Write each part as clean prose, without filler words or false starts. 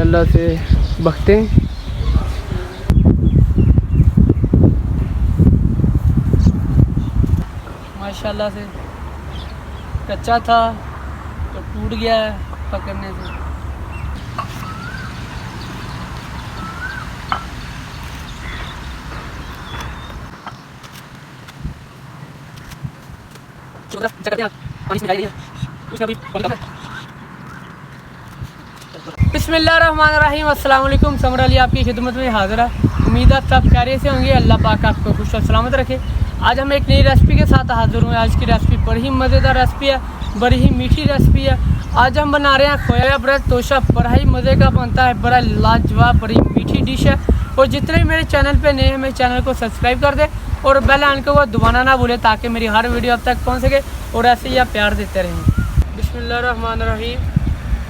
माशाल्लाह से बखते हैं। माशाल्लाह से कच्चा था तो टूट गया है पकड़ने से। बिस्मिल्लाहिर्रहमानिर्रहीम, अस्सलाम वालेकुम। समर अली आपकी खिदमत में हाज़िर है। उम्मीद है सब खैरियत से होंगे। अल्लाह पाक आपको खुश और सलामत रखे। आज हम एक नई रेसिपी के साथ हाज़िर हुए। आज की रेसिपी बड़ी ही मज़ेदार रेसिपी है, बड़ी ही मीठी रेसिपी है। आज हम बना रहे हैं खोया ब्रेड तोशा। बड़ा ही मज़े का बनता है, बड़ा लाजवाब, बड़ी मीठी डिश है। और जितने भी मेरे चैनल पे नए हैं मेरे चैनल को सब्सक्राइब कर दें और बेल आइकन को दबाना ना भूलें ताकि मेरी हर वीडियो आप तक पहुँच सके और ऐसे ही आप प्यार देते रहें। बिस्मिल्लाहिर्रहमानिर्रहीम।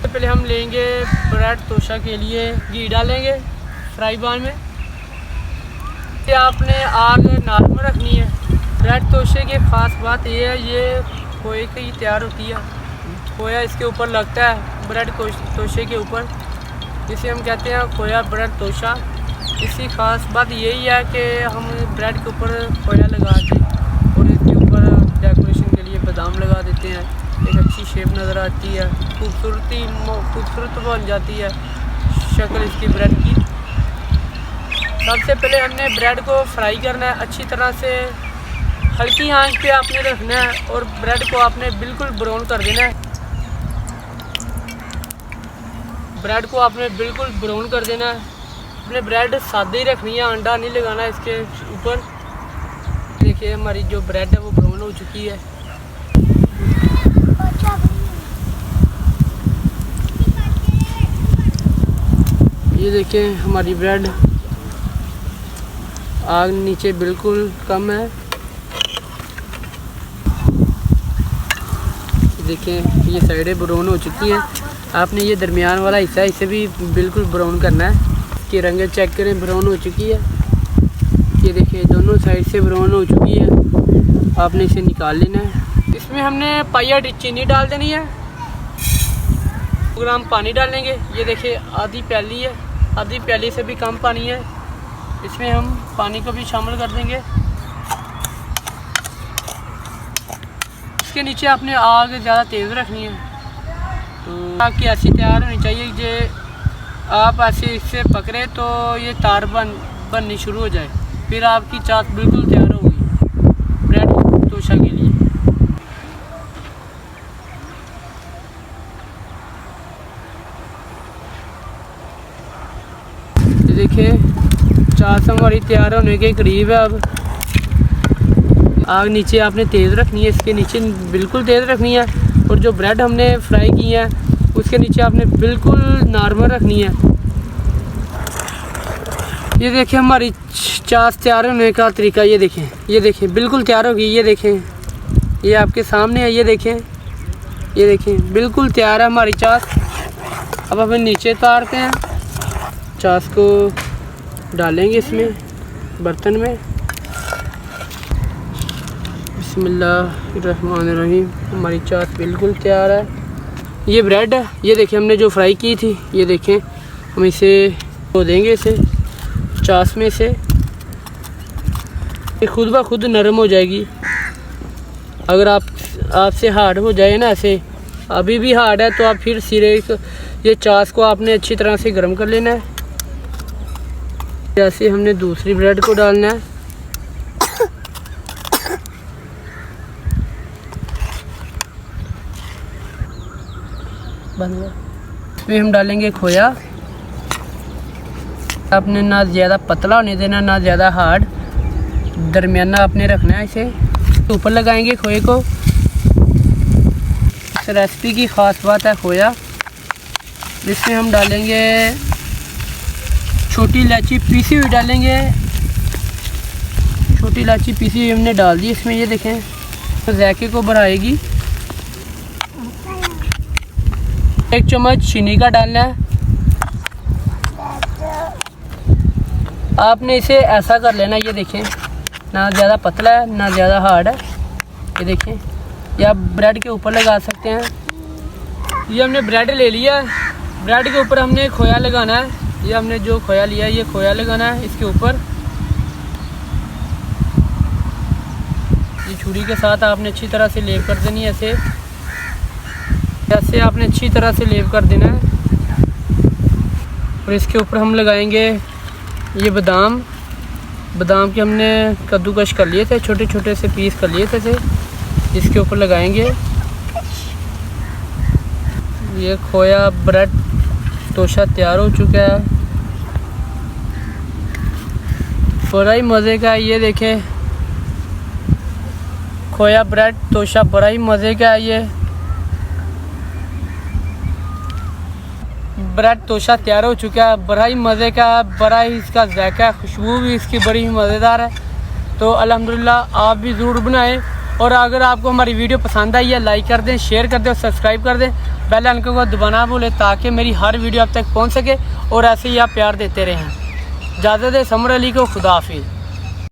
पहले हम लेंगे ब्रेड तोशा के लिए घी डालेंगे फ्राई पैन में। ये आपने आग नॉर्मल रखनी है। ब्रेड तोशे की ख़ास बात ये है, ये खोए की तैयार होती है। खोया इसके ऊपर लगता है ब्रेड तोशे के ऊपर, जिसे हम कहते हैं खोया ब्रेड तोशा। इसकी ख़ास बात यही है कि हम ब्रेड के ऊपर खोया लगा के और इसके ऊपर डेकोरेशन के लिए बादाम लगा देते हैं। एक अच्छी शेप नज़र आती है, खूबसूरत बन जाती है शक्ल इसकी ब्रेड की। सबसे पहले हमने ब्रेड को फ्राई करना है अच्छी तरह से। हल्की आंच पे आपने रखना है और ब्रेड को आपने बिल्कुल ब्राउन कर देना है। ब्रेड को आपने बिल्कुल ब्राउन कर देना है। अपने ब्रेड सादे ही रखनी है, अंडा नहीं लगाना इसके ऊपर। देखिए हमारी जो ब्रेड है वो ब्राउन हो चुकी है। ये देखिए हमारी ब्रेड, आग नीचे बिल्कुल कम है। देखें ये साइडें ब्राउन हो चुकी हैं। आपने ये दरमियान वाला हिस्सा है इसे भी बिल्कुल ब्राउन करना है। इसकी रंगत चेक करें, ब्राउन हो चुकी है। ये देखिए दोनों साइड से ब्राउन हो चुकी है। आपने इसे निकाल लेना है। इसमें हमने पाइया चीनी डाल देनी है। 2 ग्राम पानी डालेंगे। ये देखिए आधी प्याली है, आधी प्याली से भी कम पानी है। इसमें हम पानी को भी शामिल कर देंगे। इसके नीचे आपने आग ज़्यादा तेज़ रखनी है। तो आग की ऐसी तैयार होनी चाहिए कि आप ऐसे इससे पकड़े तो ये तार बननी शुरू हो जाए, फिर आपकी चाट बिल्कुल तैयार होगी ब्रेड तोशा के लिए। देखिए चाट हमारी तैयार होने के करीब है। अब आग नीचे आपने तेज़ रखनी है, इसके नीचे बिल्कुल तेज़ रखनी है। और जो ब्रेड हमने फ्राई की है उसके नीचे आपने बिल्कुल नॉर्मल रखनी है। ये देखिए हमारी चाट तैयार होने का तरीका। ये देखें बिल्कुल तैयार होगी। ये देखें ये आपके सामने है। ये देखें बिल्कुल तैयार है हमारी चाट। अब हम नीचे उतारते हैं, चाट को डालेंगे इसमें बर्तन में। बिस्मिल्लाहिर्रहमानिर्रहीम। हमारी चाट बिल्कुल तैयार है। ये ब्रेड है, ये देखिए हमने जो फ्राई की थी। ये देखें हम इसे धो देंगे इसे चाट में से। ये खुद ब खुद नरम हो जाएगी। अगर आपसे हार्ड हो जाए ना, ऐसे अभी भी हार्ड है तो आप फिर सिरे ये चाट को आपने अच्छी तरह से गर्म कर लेना है। जैसे हमने दूसरी ब्रेड को डालना है। इसमें हम डालेंगे खोया। आपने ना ज़्यादा पतला होने देना ना ज़्यादा हार्ड, दरमियाना आपने रखना है। इसे ऊपर लगाएंगे खोए को। इस रेसिपी की ख़ास बात है खोया। इसमें हम डालेंगे छोटी इलायची पीसी हुई डालेंगे। छोटी इलायची पीसी हुई हमने डाल दी इसमें। ये देखें तो जायके को बढ़ाएगी। 1 चम्मच चीनी का डालना है। आपने इसे ऐसा कर लेना। ये देखें ना ज़्यादा पतला है ना ज़्यादा हार्ड है। ये देखें, या आप ब्रेड के ऊपर लगा सकते हैं। ये हमने ब्रेड ले लिया है ब्रेड के ऊपर हमने खोया लगाना है। ये हमने जो खोया लिया है ये खोया लगाना है इसके ऊपर। ये छुरी के साथ आपने अच्छी तरह से लेप कर देनी है, ऐसे आपने अच्छी तरह से लेप कर देना है। और इसके ऊपर हम लगाएंगे ये बादाम के हमने कद्दूकश कर लिए थे, छोटे छोटे से पीस कर लिए थे इसके ऊपर लगाएंगे। ये खोया ब्रेड तोशा तैयार हो चुका है, बड़ा ही मज़े का है। ये देखें खोया ब्रेड तोशा बड़ा ही मज़े का है। ये ब्रेड तोशा तैयार हो चुका है, बड़ा ही मज़े का है, बड़ा ही इसका जायका है, खुशबू भी इसकी बड़ी ही मज़ेदार है। तो अल्हम्दुलिल्लाह आप भी ज़रूर बनाएं। और अगर आपको हमारी वीडियो पसंद आई है लाइक कर दें, शेयर कर दें और सब्सक्राइब कर दें। बेल आइकन को दबाना भूलें ताकि मेरी हर वीडियो आप तक पहुंच सके और ऐसे ही आप प्यार देते रहें। इजाज़त है समर अली को, खुदा हाफिज़।